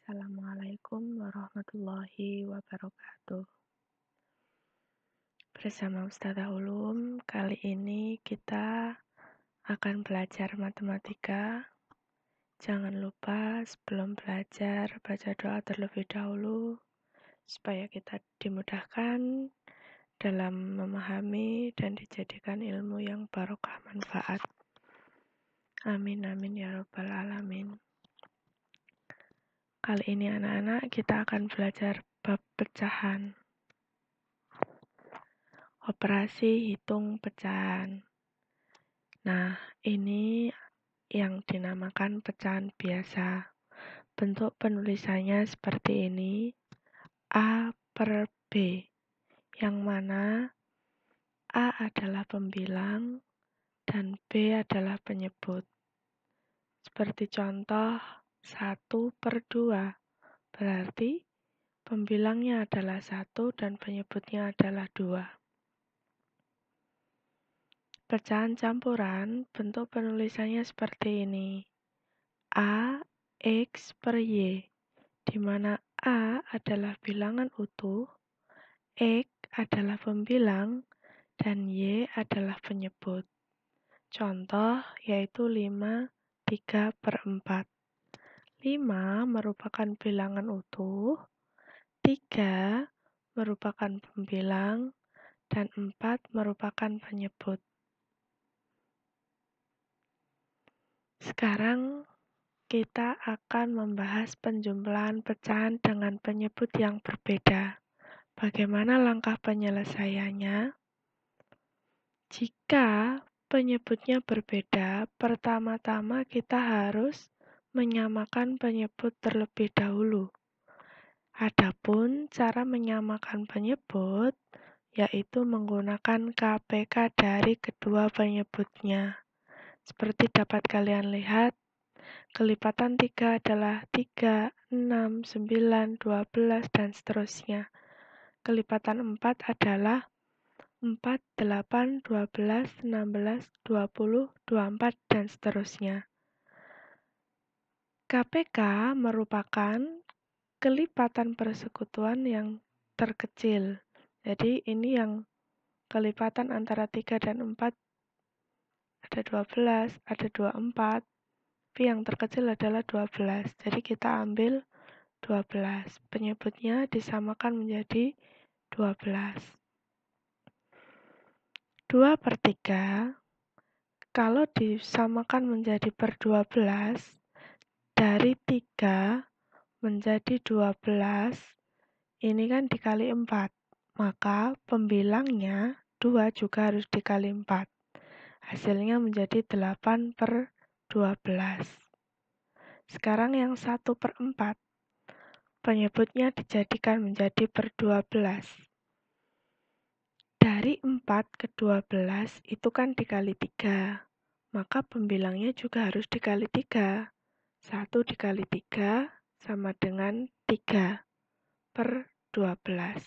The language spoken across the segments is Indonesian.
Assalamualaikum warahmatullahi wabarakatuh. Bersama Ustazah Ulum, kali ini kita akan belajar matematika. Jangan lupa sebelum belajar baca doa terlebih dahulu supaya kita dimudahkan dalam memahami dan dijadikan ilmu yang barokah manfaat. Amin amin ya rabbal alamin. Kali ini anak-anak kita akan belajar bab pecahan. Operasi hitung pecahan. Nah, ini yang dinamakan pecahan biasa. Bentuk penulisannya seperti ini, A per B, yang mana A adalah pembilang dan B adalah penyebut. Seperti contoh 1/2, berarti pembilangnya adalah 1 dan penyebutnya adalah 2. Pecahan campuran, bentuk penulisannya seperti ini. A, X per Y, di mana A adalah bilangan utuh, X adalah pembilang, dan Y adalah penyebut. Contoh yaitu 5/3/4. 5 merupakan bilangan utuh, 3 merupakan pembilang, dan 4 merupakan penyebut. Sekarang kita akan membahas penjumlahan pecahan dengan penyebut yang berbeda. Bagaimana langkah penyelesaiannya? Jika penyebutnya berbeda, pertama-tama kita harus menyamakan penyebut terlebih dahulu. Adapun cara menyamakan penyebut yaitu menggunakan KPK dari kedua penyebutnya. Seperti dapat kalian lihat, kelipatan 3 adalah 3, 6, 9, 12, dan seterusnya. Kelipatan 4 adalah 4, 8, 12, 16, 20, 24, dan seterusnya. KPK merupakan kelipatan persekutuan yang terkecil. Jadi ini yang kelipatan antara 3 dan 4 ada 12, ada 24. Tapi yang terkecil adalah 12. Jadi kita ambil 12. Penyebutnya disamakan menjadi 12. 2/3 kalau disamakan menjadi per 12, dari 3 menjadi 12, ini kan dikali 4. Maka pembilangnya 2 juga harus dikali 4. Hasilnya menjadi 8/12. Sekarang yang 1/4, penyebutnya dijadikan menjadi per 12. Dari 4 ke 12 itu kan dikali 3. Maka pembilangnya juga harus dikali 3. 1 dikali 3 sama dengan 3/12.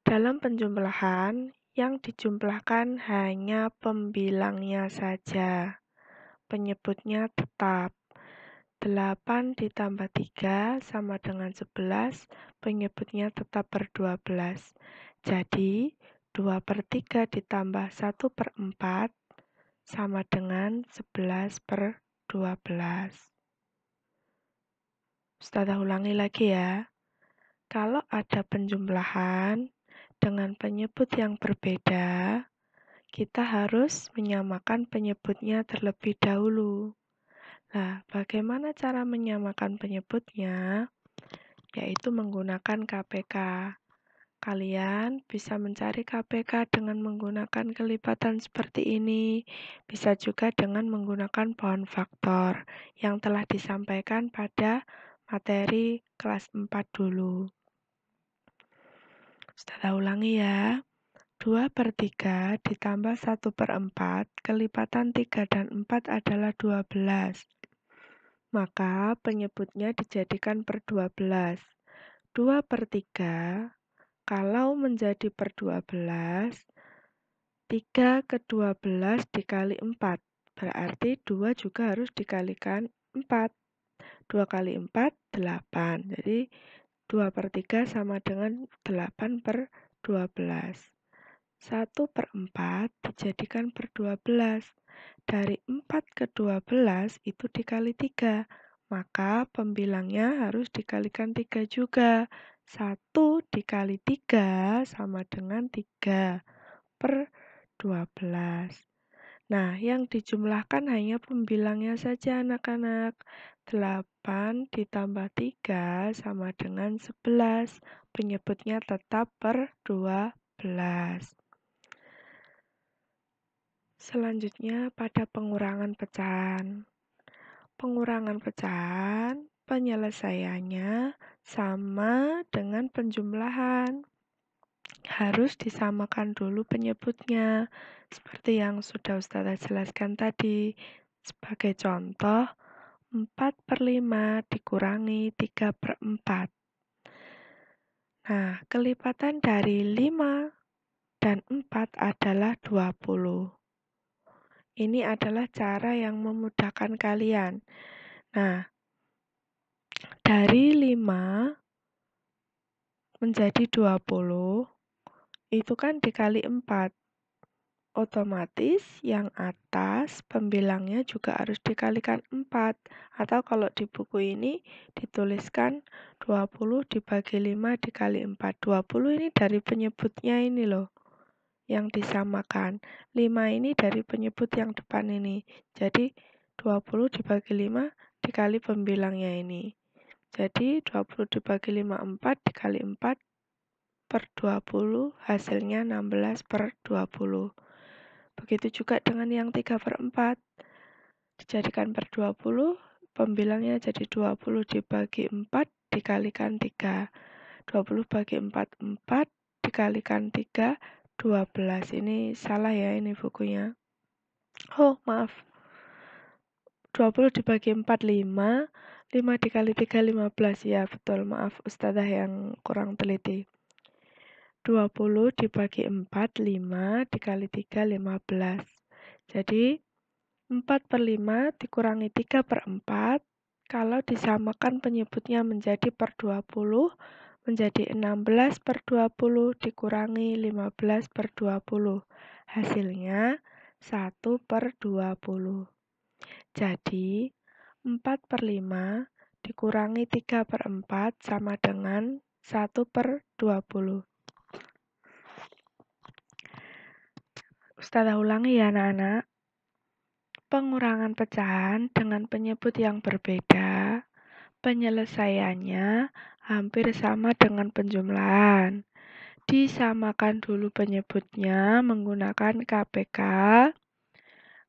Dalam penjumlahan, yang dijumlahkan hanya pembilangnya saja. Penyebutnya tetap. 8 ditambah 3 sama dengan 11, penyebutnya tetap per 12. Jadi, 2/3 ditambah 1/4 sama dengan 11/12. Ustazah ulangi lagi ya. Kalau ada penjumlahan dengan penyebut yang berbeda, kita harus menyamakan penyebutnya terlebih dahulu. Nah, bagaimana cara menyamakan penyebutnya? Yaitu menggunakan KPK. Kalian bisa mencari KPK dengan menggunakan kelipatan seperti ini. Bisa juga dengan menggunakan pohon faktor yang telah disampaikan pada materi kelas 4 dulu. Ustazah ulangi ya. 2/3 ditambah 1/4, kelipatan 3 dan 4 adalah 12. Maka penyebutnya dijadikan per 12. 2/3 kalau menjadi per 12, 3 ke 12 dikali 4. Berarti 2 juga harus dikalikan 4. 2 kali 4, 8. Jadi 2/3 sama dengan 8/12. 1/4 dijadikan per 12. Dari 4 ke 12 itu dikali 3. Maka pembilangnya harus dikalikan 3 juga. 1 dikali 3 sama dengan 3/12. Nah, yang dijumlahkan hanya pembilangnya saja anak-anak. 8 ditambah 3 sama dengan 11. Penyebutnya tetap per 12. Selanjutnya pada pengurangan pecahan. Pengurangan pecahan, penyelesaiannya sama dengan penjumlahan. Harus disamakan dulu penyebutnya, seperti yang sudah Ustazah jelaskan tadi. Sebagai contoh, 4/5 dikurangi 3/4. Nah, kelipatan dari 5 dan 4 adalah 20. Ini adalah cara yang memudahkan kalian. Nah, dari 5 menjadi 20, itu kan dikali 4. Otomatis yang atas pembilangnya juga harus dikalikan 4. Atau kalau di buku ini dituliskan 20 dibagi 5 dikali 4. 20 ini dari penyebutnya ini loh, yang disamakan. 5 ini dari penyebut yang depan ini. Jadi 20 dibagi 5 dikali pembilangnya ini. Jadi 20 dibagi 5, 4 dikali 4/20, hasilnya 16/20. Begitu juga dengan yang 3/4. Dijadikan per 20, pembilangnya jadi 20 dibagi 4 dikalikan 3. 20 bagi 4, 4 dikalikan 3, 12. Ini salah ya ini bukunya. Oh, maaf. 20 dibagi 4, 5. 5 dikali 3, 15. Ya, betul. Maaf, Ustazah yang kurang teliti. 20 dibagi 4, 5 dikali 3, 15. Jadi 4/5 dikurangi 3/4, kalau disamakan penyebutnya menjadi per 20, menjadi 16/20 dikurangi 15/20. Hasilnya 1/20. Jadi 4/5 dikurangi 3/4 sama dengan 1/20. Ustazah ulangi ya anak-anak. Pengurangan pecahan dengan penyebut yang berbeda, penyelesaiannya hampir sama dengan penjumlahan. Disamakan dulu penyebutnya menggunakan KPK,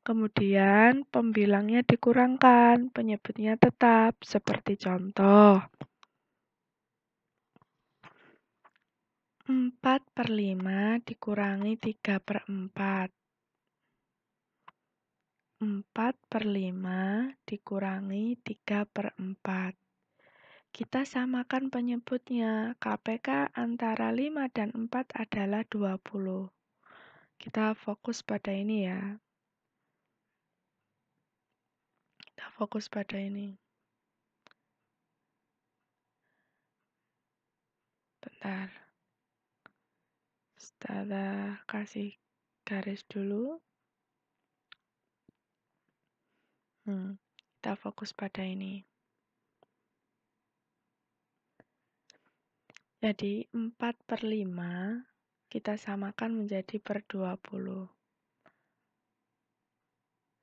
kemudian pembilangnya dikurangkan, penyebutnya tetap, seperti contoh. 4/5 dikurangi 3/4. 4/5 dikurangi 3/4. Kita samakan penyebutnya. KPK antara 5 dan 4 adalah 20. Kita fokus pada ini ya. Kita fokus pada ini. Bentar. Ustazah kasih garis dulu. Kita fokus pada ini. Jadi 4/5 kita samakan menjadi per 20.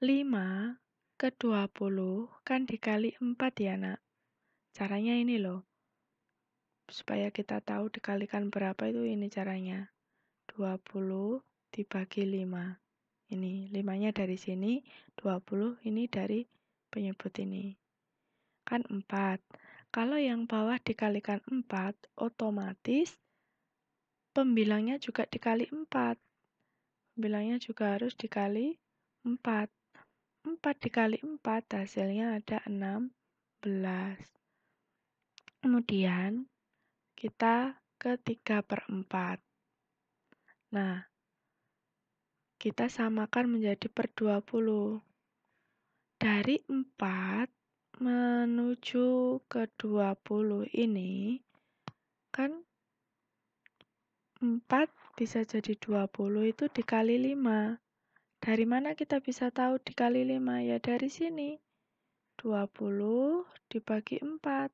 5 ke 20 kan dikali 4 ya nak. Caranya ini loh. Supaya kita tahu dikalikan berapa itu ini caranya. 20 dibagi 5. Ini 5-nya dari sini, 20 ini dari penyebut ini. Kan 4. Kalau yang bawah dikalikan 4, otomatis pembilangnya juga dikali 4. Pembilangnya juga harus dikali 4. 4 dikali 4 hasilnya ada 16. Kemudian kita ke 3/4. Nah, kita samakan menjadi per 20. Dari 4 menuju ke 20 ini, kan 4 bisa jadi 20 itu dikali 5. Dari mana kita bisa tahu dikali 5? Ya dari sini. 20 dibagi 4.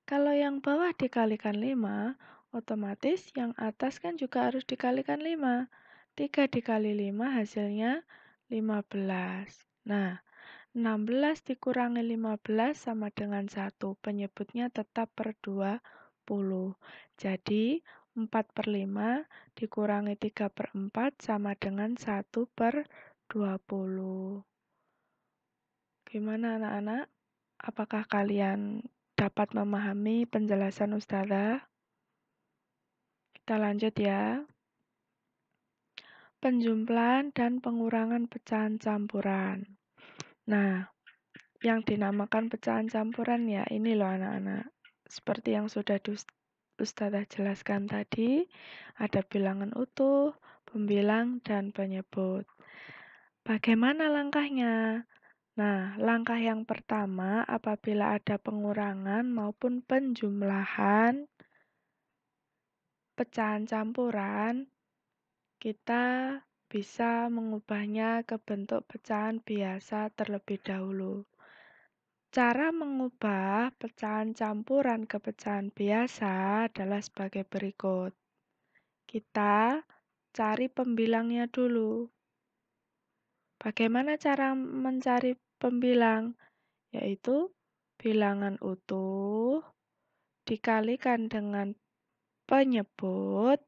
Kalau yang bawah dikalikan 5, otomatis yang atas kan juga harus dikalikan 5. 3 dikali 5 hasilnya 15. Nah, 16 dikurangi 15 sama dengan 1. Penyebutnya tetap per 20. Jadi, 4/5 dikurangi 3/4 sama dengan 1/20. Gimana anak-anak? Apakah kalian dapat memahami penjelasan Ustazah? Kita lanjut ya. Penjumlahan dan pengurangan pecahan campuran. Nah, yang dinamakan pecahan campuran ya ini loh anak-anak. Seperti yang sudah Ustazah jelaskan tadi, ada bilangan utuh, pembilang, dan penyebut. Bagaimana langkahnya? Nah, langkah yang pertama apabila ada pengurangan maupun penjumlahan pecahan campuran, kita bisa mengubahnya ke bentuk pecahan biasa terlebih dahulu. Cara mengubah pecahan campuran ke pecahan biasa adalah sebagai berikut. Kita cari pembilangnya dulu. Bagaimana cara mencari pembilang? Yaitu bilangan utuh dikalikan dengan penyebut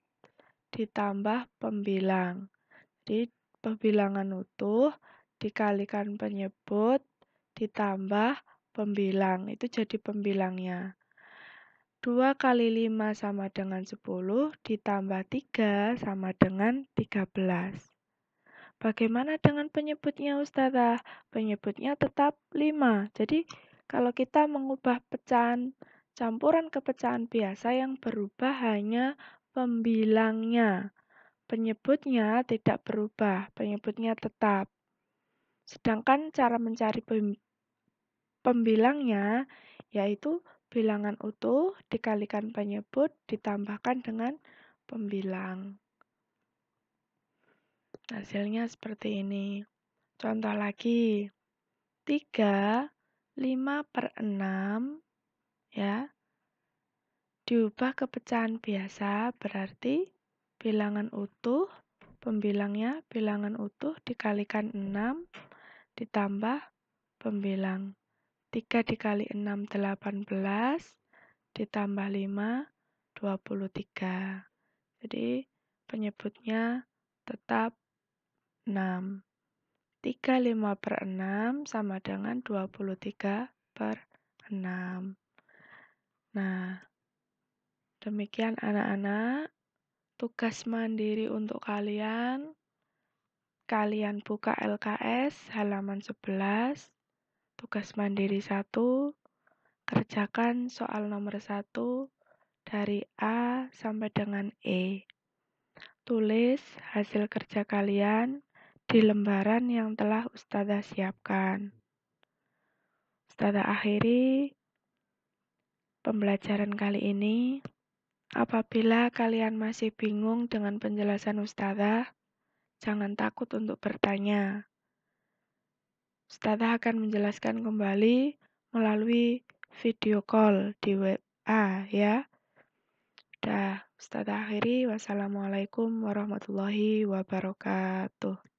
ditambah pembilang. Jadi pembilangan utuh dikalikan penyebut ditambah pembilang. Itu jadi pembilangnya. 2 kali 5 sama dengan 10 ditambah 3 sama dengan 13. Bagaimana dengan penyebutnya Ustazah? Penyebutnya tetap 5. Jadi kalau kita mengubah pecahan campuran ke pecahan biasa yang berubah hanya pembilangnya. Penyebutnya tidak berubah, penyebutnya tetap. Sedangkan cara mencari pembilangnya yaitu bilangan utuh dikalikan penyebut ditambahkan dengan pembilang. Hasilnya seperti ini. Contoh lagi. 3, 5/6 ya. Diubah ke pecahan biasa berarti bilangan utuh, pembilangnya bilangan utuh dikalikan 6 ditambah pembilang. 3 dikali 6 18 ditambah 5 23. Jadi penyebutnya tetap 6. 3/5/6 sama dengan 23/6. Nah, demikian anak-anak. Tugas mandiri untuk kalian. Kalian buka LKS halaman 11. Tugas mandiri 1. Kerjakan soal nomor 1 dari A sampai dengan E. Tulis hasil kerja kalian di lembaran yang telah Ustazah siapkan. Ustazah akhiri pembelajaran kali ini. Apabila kalian masih bingung dengan penjelasan Ustazah, jangan takut untuk bertanya. Ustazah akan menjelaskan kembali melalui video call di WA ya. Ustazah akhiri. Wassalamualaikum warahmatullahi wabarakatuh.